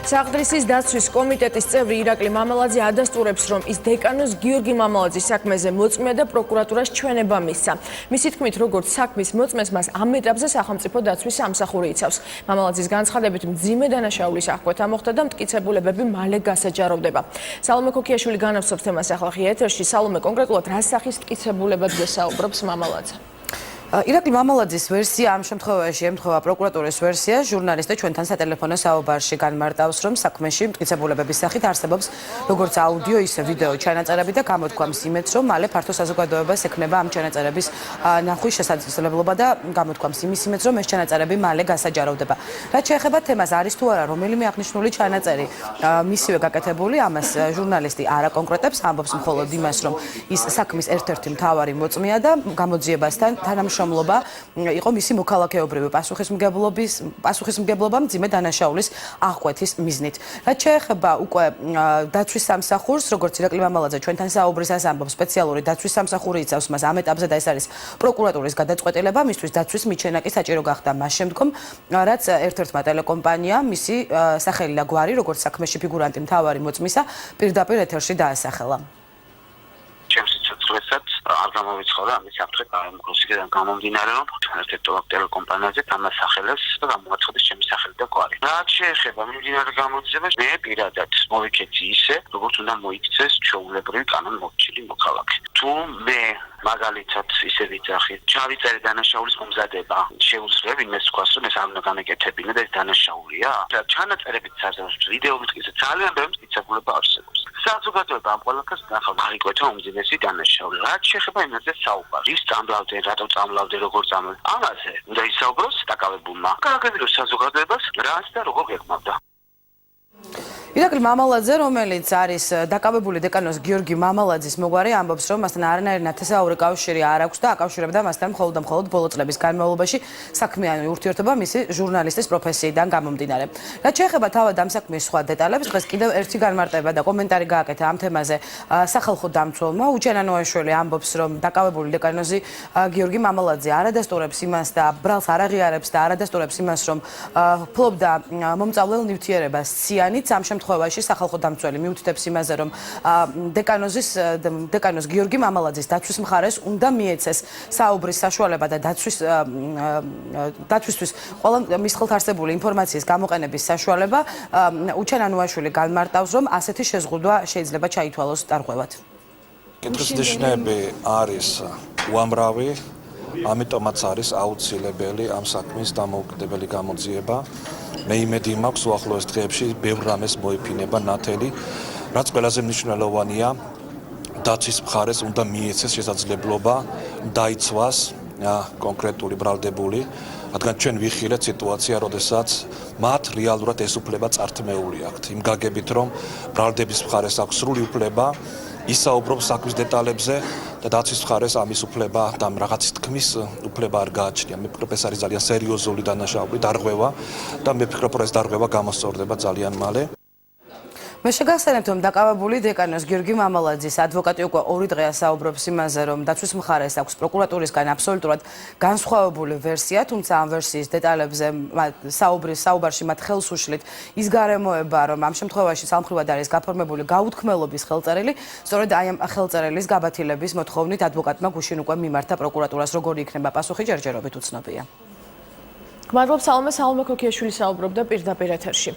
საყდრისის დაცვის კომიტეტის წევრი ირაკლი მამალაძე ადასტურებს, რომ ის დეკანოს გიორგი მამალაძის საქმეზე მოწმეა და პროკურატურას ჩვენება მისცა. მისი თქმით, როგორც საქმის მოწმეს მას ამ ეტაპზე სახელმწიფო დაცვის სამსახური იცავს. მამალაძის განცხადებით, მძიმე დანაშაულის აღკვეთა მოხდა და მტკიცებულებები მალე გასაჯაროვდება. სალომე ქოქიაშვილი განაცხადებს თემას ახლა ღია ეთერში. სალომე, კონკრეტულად რა სახის მტკიცებულებებზე საუბრობს მამალაძე? ირაკლი მამალაძის ვერსია ამ შემთხვევაში ემთხვევა პროკურატურის ვერსიას. ჟურნალისტი ჩვენთან სატელეფონო საუბარში განმარტავს, რომ საქმეში მტკიცებულებების სახით არსებობს როგორც აუდიო, ისე ვიდეო ჩანაწერები და გამოთქვამს იმედს, რომ მალე ფართო საზოგადოებას ექნება ამ ჩანაწერების ნახვის შესაძლებლობა და გამოთქვამს იმის იმედს, რომ ეს ჩანაწერები მალე გასაჯაროვდება. რაც შეეხება თემას, არის თუ არა რომელიმე აღნიშნული ჩანაწერი მისივე გაკეთებული, ამას ჟურნალისტი არ აკონკრეტებს, ამბობს მხოლოდ იმას, რომ ის საქმის ერთ-ერთი მთავარი მოწმეა და გამოძიებასთან თანამშრომლობა იყო მისი მოქალაქეობრივი პასუხისმგებლობა მძიმე დანაშაულის აღკვეთის მიზნით. რაც შეეხება უკვე დაცვის სამსახურს, როგორც ირაკლი მამალაძე ჩვენთან საუბრისას ამბობს, სპეციალური დაცვის სამსახური იცავს მას ამ ეტაპზე და ეს არის პროკურატურის გადაწყვეტილება, მისთვის დაცვის მიჩენა კი საჭირო გახდა მას შემდგომ, რაც ერთ-ერთმა ტელეკომპანიამ მისი სახელი და გვარი, როგორც საქმეში ფიგურანტი მთავარი მოწმისა, პირდაპირ ეთერში დაასახელა. არ გამოვიცხოვრა ამის საფრთხე გამომგროსიდან გამომდინარე, რომ ერთ-ერთ ტელეკომპანიაზე დამასახელეს და გამოაცხადეს ჩემი სახელი და გვარი. რაც შეეხება მიმდინარე გამოძიებას, მე პირადად მოვიქეცი ისე, როგორც უნდა მოიქცეს ჩვეულებრივი კანონმორჩილი მოქალაქე. თუ მე მაგალითად ისე ვიძახი, ჩავიწერე დანაშაულის მომზადება, შეუძლია ვინმეს თქვას, რომ ეს არ უნდა განეკეთებინა და ეს დანაშაულია. ჩანაწერებით საზრდოობს, ვიდეობით კი ძალიან ბევრი მტკიცებულება არსებობს. საზოგადოება ამ ყველაფერს ნახავს, აღიკვეთა უმძიმესი დანაშაული. რაც შეეხება იმაზე საუბარი, ვის წამლავდნენ, რატო წამლავდნენ, როგორ წამლავდნენ, ამაზე უნდა ისაუბროს დაკავებულმა. გააგებინოს საზოგადოებას, რაც და როგორ გეგმავდა. ირაკლი მამალაძე, რომელიც არის დაკავებული დეკანოს გიორგი მამალაძის მოგვარი, ამბობს, რომ მასთან არანაირი ნათესაური კავშირი არ აქვს და აკავშირებდა მასთან მხოლოდ ბოლო წლების განმავლობაში საქმიანი ურთიერთობა მისი ჟურნალისტის პროფესიიდან გამომდინარე. რაც შეეხება თავად ამ საქმის სხვა დეტალებს, დღეს კიდევ ერთი განმარტება და კომენტარი გააკეთა ამ თემაზე სახალხო დამცველმა. უჩენანოაშვილი ამბობს, რომ დაკავებული დეკანოზი გიორგი მამალაძე არ ადასტურებს იმას და ბრალს არ აღიარებს და არ ადასტურებს იმას, რომ ფლობდა მომწავლელ ნივთიერებას ციანით. ამ შემთხვევაში სახალხო დამცველი მიუთითებს იმაზე, რომ დეკანოს გიორგი მამალაძის დაცვის მხარეს უნდა მიეცეს საუბრის საშუალება და დაცვისთვის ყველა მის ხელთ არსებული ინფორმაციის გამოყენების საშუალება. უჩენანოაშვილი განმარტავს, რომ ასეთი შეზღუდვა შეიძლება ჩაითვალოს დარღვევად. კითხვის-ნიშნები არის უამრავი, ამიტომაც არის აუცილებელი ამ საქმის დამოუკიდებელი გამოძიება. მე იმედი მაქვს, უახლოეს დღეებში ბევრ რამეს მოიფინება ნათელი, რაც ყველაზე მნიშვნელოვანია, დაცვის მხარეს უნდა მიეცეს შესაძლებლობა დაიცვას კონკრეტული ბრალდებული, რადგან ჩვენ ვიხილეთ სიტუაცია, როდესაც მათ რეალურად ეს უფლება წართმეული აქვთ. იმ გაგებით, რომ ბრალდების მხარეს აქვს სრული უფლება ისაუბროს საქმის დეტალებზე და დაცვის მხარეს ამის უფლება და რაღაცის თქმის უფლება არ გააჩნია. მე ვფიქრობ, ეს არის ძალიან სერიოზული დანაშაული, დარღვევა და მე ვფიქრობ, რომ ეს დარღვევა გამოსწორდება ძალიან მალე. მე შეგახსენებთ, რომ დაკავებული დეკანოს გიორგი მამალაძის ადვოკატი უკვე 2 დღეა საუბრობს იმაზე, რომ დაცვის მხარეს აქვს პროკურატურისგან აბსოლუტურად განსხვავებული ვერსია, თუმცა ამ ვერსიის დეტალებზე საუბარში მათ ხელს უშლით ის გარემოება, რომ ამ შემთხვევაში სამხრივად არის გაფორმებული გაუთქმელობის ხელწერილი, სწორედ აი ამ ხელწერილის გაბათილების მოთხოვნით ადვოკატმა გუშინ უკვე მიმართა პროკურატურას, როგორი იქნება პასუხი ჯერჯერობით უცნობია. გმადლობთ, სალომე ქოქიაშვილი საუბრობდა პირდაპირ ეთერში.